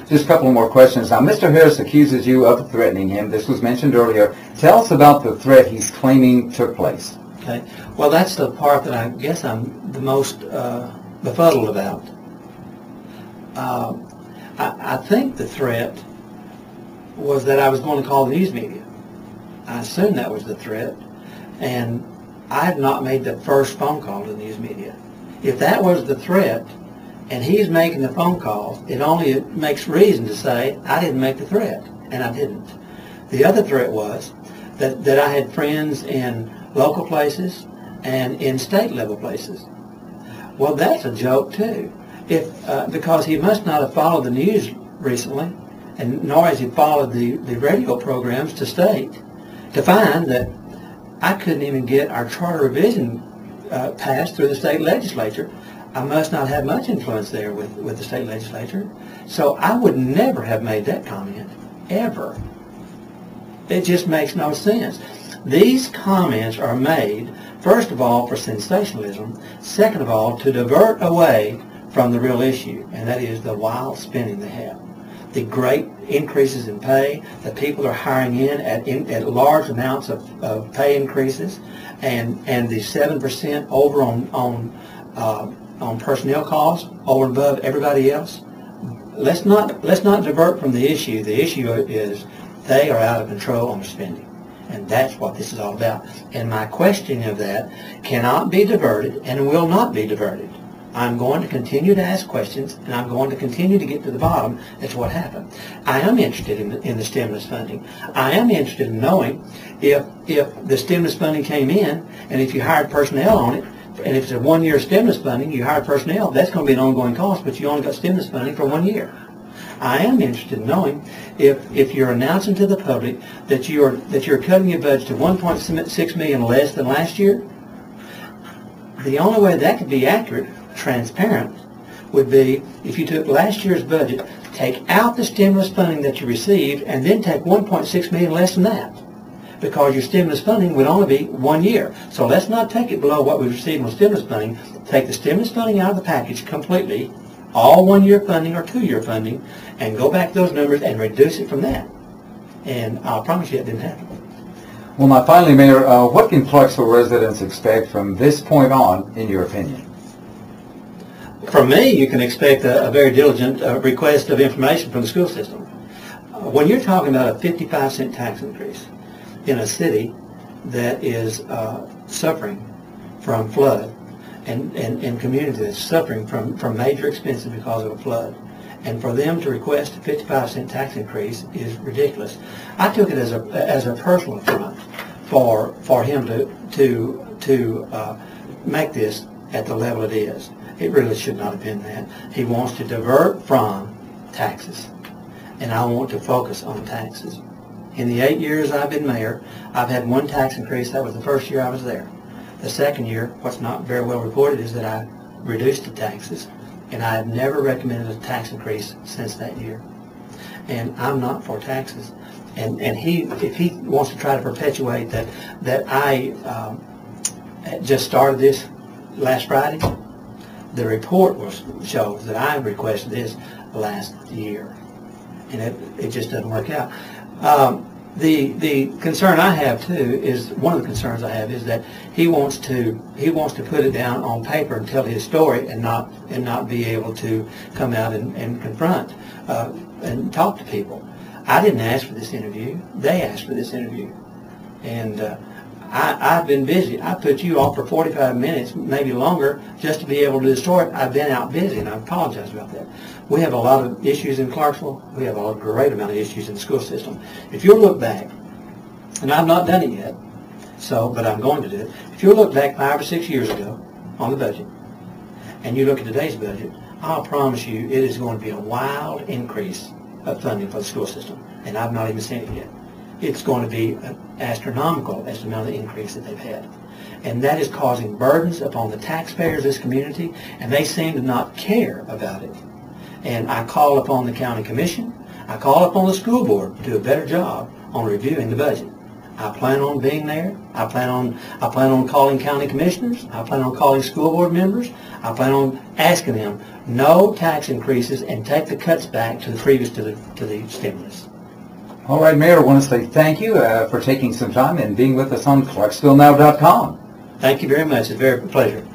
Just a couple more questions. Now, Mr. Harris accuses you of threatening him. This was mentioned earlier. Tell us about the threat he's claiming took place. Okay. Well, that's the part that I guess I'm the most befuddled about. I think the threat was that I was going to call the news media. I assumed that was the threat, and I had not made the first phone call to the news media. If that was the threat, and he's making the phone call, it only makes reason to say I didn't make the threat, and I didn't. The other threat was that I had friends in local places and in state level places. Well, that's a joke too. Because he must not have followed the news recently, and nor has he followed the radio programs to state, to find that I couldn't even get our charter revision passed through the state legislature. I must not have much influence there with the state legislature. So I would never have made that comment, ever. It just makes no sense. These comments are made, first of all, for sensationalism, second of all, to divert away from the real issue, and that is the wild spending they have. The great increases in pay, that people are hiring in at large amounts of pay increases, and the 7% over on personnel costs over and above everybody else. Let's not divert from the issue. The issue is they are out of control on spending, and that's what this is all about. And my questioning of that cannot be diverted and will not be diverted. I'm going to continue to ask questions, and I'm going to continue to get to the bottom as to what happened. I am interested in the stimulus funding. I am interested in knowing if the stimulus funding came in, and if you hired personnel on it, and if it's a one-year stimulus funding, you hired personnel, that's going to be an ongoing cost, but you only got stimulus funding for 1 year. I am interested in knowing if you're announcing to the public that you're cutting your budget to $1.6 million less than last year. The only way that could be accurate, transparent, would be if you took last year's budget, take out the stimulus funding that you received, and then take $1.6 million less than that, because your stimulus funding would only be 1 year. So let's not take it below what we received on stimulus funding. Take the stimulus funding out of the package completely, all 1 year funding or 2 year funding, and go back to those numbers and reduce it from that. And I'll promise you it didn't happen. Well, now finally, Mayor, what can Clarksville residents expect from this point on, in your opinion? From me, you can expect a very diligent request of information from the school system. When you're talking about a 55-cent tax increase in a city that is suffering from flood, and community that's suffering from major expenses because of a flood, and for them to request a 55-cent tax increase is ridiculous. I took it as a personal affront for him to make this at the level it is. It really should not have been that. He wants to divert from taxes, and I want to focus on taxes. In the 8 years I've been mayor, I've had one tax increase. That was the first year I was there. The second year, what's not very well reported is that I reduced the taxes, and I have never recommended a tax increase since that year. And I'm not for taxes. And if he wants to try to perpetuate that I just started this last Friday, the report shows that I requested this last year, and it just doesn't work out. The concern I have too is, one of the concerns I have is that he wants to put it down on paper and tell his story and not be able to come out and confront and talk to people. I didn't ask for this interview. They asked for this interview, and I've been busy. I put you off for 45 minutes, maybe longer, just to be able to do the story. I've been out busy, and I apologize about that. We have a lot of issues in Clarksville. We have a great amount of issues in the school system. If you'll look back, and I've not done it yet, but I'm going to do it. If you'll look back 5 or 6 years ago on the budget, and you look at today's budget, I'll promise you it is going to be a wild increase of funding for the school system, and I've not even seen it yet. It's going to be astronomical as the amount of increase that they've had. And that is causing burdens upon the taxpayers of this community, and they seem to not care about it. And I call upon the county commission, I call upon the school board to do a better job on reviewing the budget. I plan on being there. I plan on calling county commissioners. I plan on calling school board members. I plan on asking them no tax increases and take the cuts back to the previous to the stimulus. All right, Mayor, I want to say thank you for taking some time and being with us on ClarksvilleNow.com. Thank you very much. It's a very pleasure.